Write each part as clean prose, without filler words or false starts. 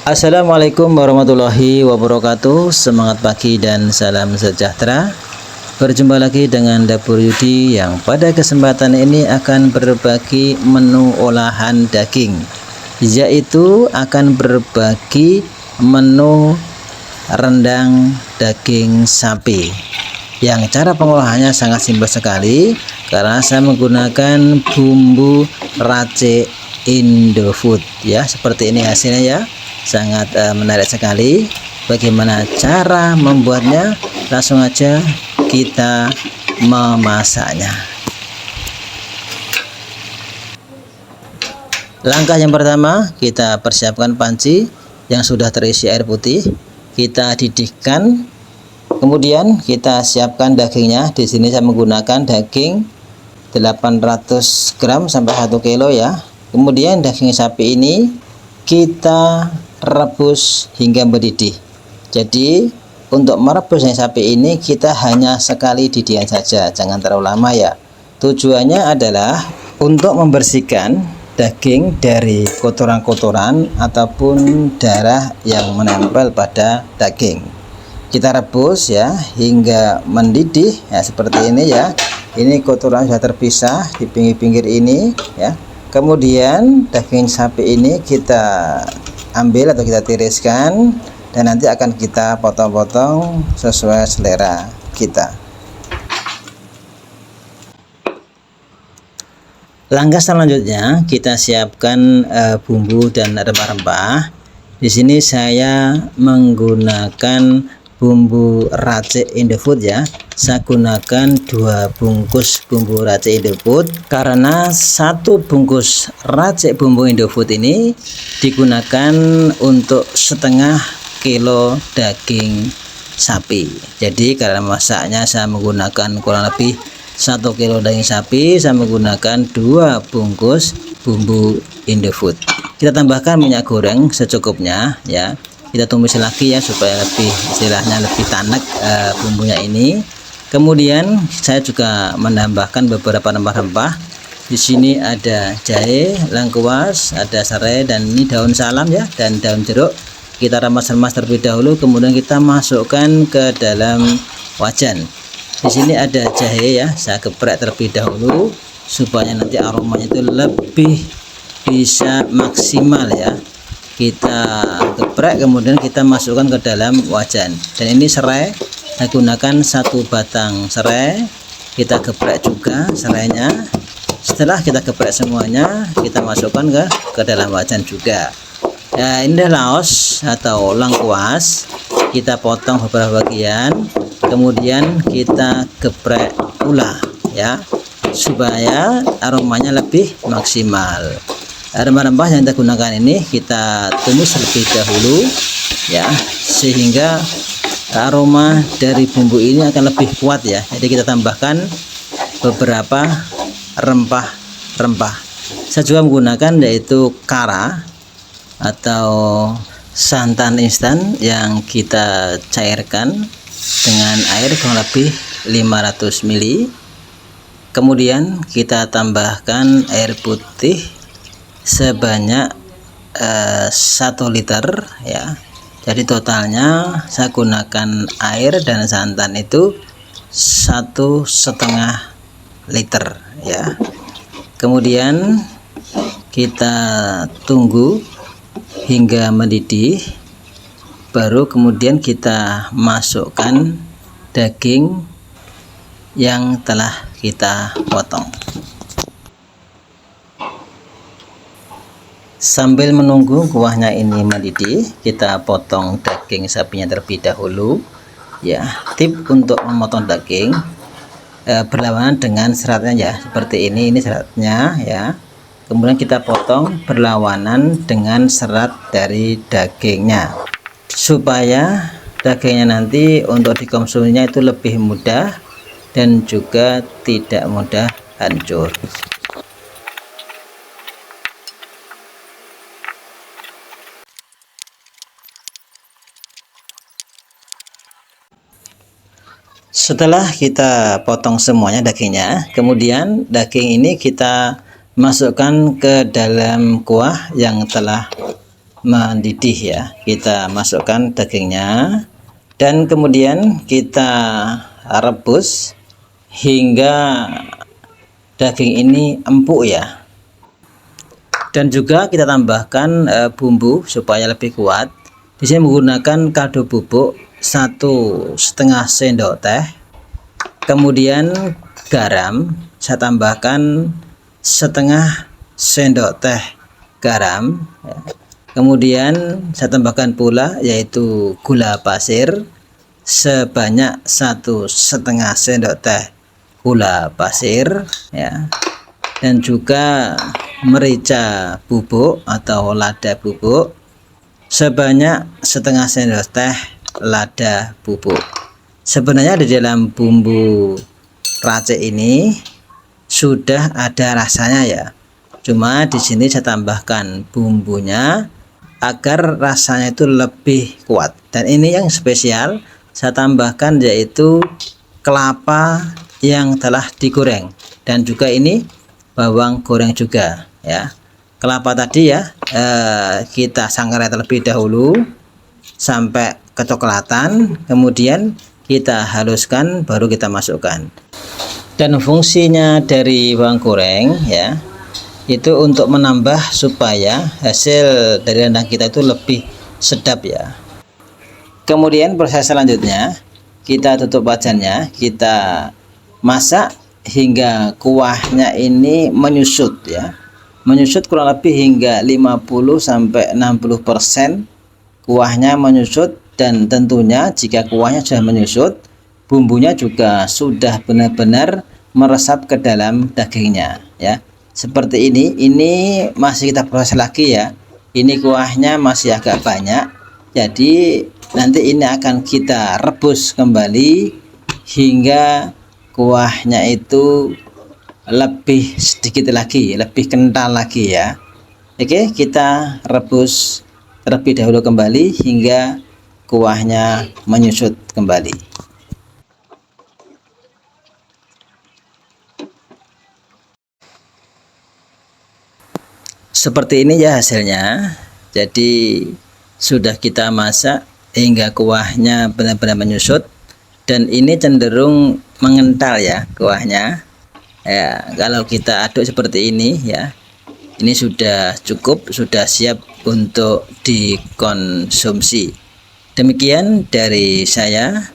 Assalamualaikum warahmatullahi wabarakatuh. Semangat pagi dan salam sejahtera. Berjumpa lagi dengan Dapur Yudi yang pada kesempatan ini akan berbagi menu olahan daging, yaitu akan berbagi menu rendang daging sapi yang cara pengolahannya sangat simpel sekali karena saya menggunakan bumbu racik Indofood ya. Seperti ini hasilnya ya, sangat menarik sekali. Bagaimana cara membuatnya? Langsung aja kita memasaknya. Langkah yang pertama, kita persiapkan panci yang sudah terisi air putih. Kita didihkan. Kemudian kita siapkan dagingnya. Di sini saya menggunakan daging 800 gram sampai 1 kilo ya. Kemudian daging sapi ini kita rebus hingga mendidih. Jadi untuk merebus daging sapi ini kita hanya sekali didikan saja, jangan terlalu lama ya. Tujuannya adalah untuk membersihkan daging dari kotoran-kotoran ataupun darah yang menempel pada daging. Kita rebus ya hingga mendidih ya, seperti ini ya. Ini kotoran sudah terpisah di pinggir-pinggir ini ya. Kemudian daging sapi ini kita ambil atau kita tiriskan dan nanti akan kita potong-potong sesuai selera kita. Langkah selanjutnya kita siapkan bumbu dan rempah-rempah. Di sini saya menggunakan bumbu racik Indofood ya. Saya gunakan 2 bungkus bumbu racik Indofood karena 1 bungkus racik bumbu Indofood ini digunakan untuk setengah kilo daging sapi. Jadi karena masaknya saya menggunakan kurang lebih 1 kilo daging sapi, saya menggunakan 2 bungkus bumbu Indofood. Kita tambahkan minyak goreng secukupnya ya. Kita tumis lagi ya supaya lebih istilahnya lebih tanek bumbunya ini. Kemudian saya juga menambahkan beberapa rempah-rempah. Di sini ada jahe, lengkuas, ada serai, dan ini daun salam ya, dan daun jeruk. Kita remas-remas terlebih dahulu, kemudian kita masukkan ke dalam wajan. Di sini ada jahe ya, saya geprek terlebih dahulu supaya nanti aromanya itu lebih bisa maksimal ya. Kita geprek kemudian kita masukkan ke dalam wajan. Dan ini serai, saya gunakan 1 batang serai. Kita geprek juga serainya. Setelah kita geprek semuanya, kita masukkan ke dalam wajan juga. Ya, ini adalah laos atau lengkuas. Kita potong beberapa bagian, kemudian kita geprek pula ya, supaya aromanya lebih maksimal. Rempah-rempah yang kita gunakan ini kita tumis terlebih dahulu ya, sehingga aroma dari bumbu ini akan lebih kuat ya. Jadi kita tambahkan beberapa rempah-rempah. Saya juga menggunakan yaitu kara atau santan instan yang kita cairkan dengan air kurang lebih 500 ml. Kemudian kita tambahkan air putih sebanyak 1 liter ya. Jadi totalnya saya gunakan air dan santan itu 1,5 liter ya. Kemudian kita tunggu hingga mendidih, baru kemudian kita masukkan daging yang telah kita potong. Sambil menunggu kuahnya ini mendidih, kita potong daging sapinya terlebih dahulu ya. Tip untuk memotong daging berlawanan dengan seratnya ya, seperti ini seratnya ya. Kemudian kita potong berlawanan dengan serat dari dagingnya supaya dagingnya nanti untuk dikonsumsinya itu lebih mudah dan juga tidak mudah hancur. Setelah kita potong semuanya dagingnya, kemudian daging ini kita masukkan ke dalam kuah yang telah mendidih ya, kita masukkan dagingnya dan kemudian kita rebus hingga daging ini empuk ya. Dan juga kita tambahkan bumbu supaya lebih kuat. Di sini menggunakan kaldu bubuk 1,5 sendok teh. Kemudian garam saya tambahkan 1/2 sendok teh garam ya. Kemudian saya tambahkan pula yaitu gula pasir sebanyak 1,5 sendok teh gula pasir ya, dan juga merica bubuk atau lada bubuk sebanyak 1/2 sendok teh lada bubuk. Sebenarnya di dalam bumbu racik ini sudah ada rasanya ya, cuma di sini saya tambahkan bumbunya agar rasanya itu lebih kuat. Dan ini yang spesial saya tambahkan yaitu kelapa yang telah digoreng, dan juga ini bawang goreng juga ya. Kelapa tadi ya kita sangrai terlebih dahulu sampai kecoklatan, kemudian kita haluskan baru kita masukkan. Dan fungsinya dari bawang goreng ya, itu untuk menambah supaya hasil dari rendang kita itu lebih sedap ya. Kemudian proses selanjutnya kita tutup wajannya, kita masak hingga kuahnya ini menyusut ya, menyusut kurang lebih hingga 50-60% kuahnya menyusut. Dan tentunya jika kuahnya sudah menyusut, bumbunya juga sudah benar-benar meresap ke dalam dagingnya ya. Seperti ini masih kita proses lagi ya. Ini kuahnya masih agak banyak, jadi nanti ini akan kita rebus kembali hingga kuahnya itu lebih sedikit lagi, lebih kental lagi ya. Oke, kita rebus terlebih dahulu kembali hingga kuahnya menyusut kembali. Seperti ini ya hasilnya. Jadi sudah kita masak hingga kuahnya benar-benar menyusut, dan ini cenderung mengental ya kuahnya ya. Kalau kita aduk seperti ini ya, ini sudah cukup, sudah siap untuk dikonsumsi. Demikian dari saya,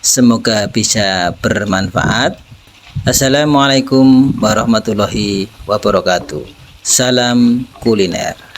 semoga bisa bermanfaat. Assalamualaikum warahmatullahi wabarakatuh. Salam kuliner.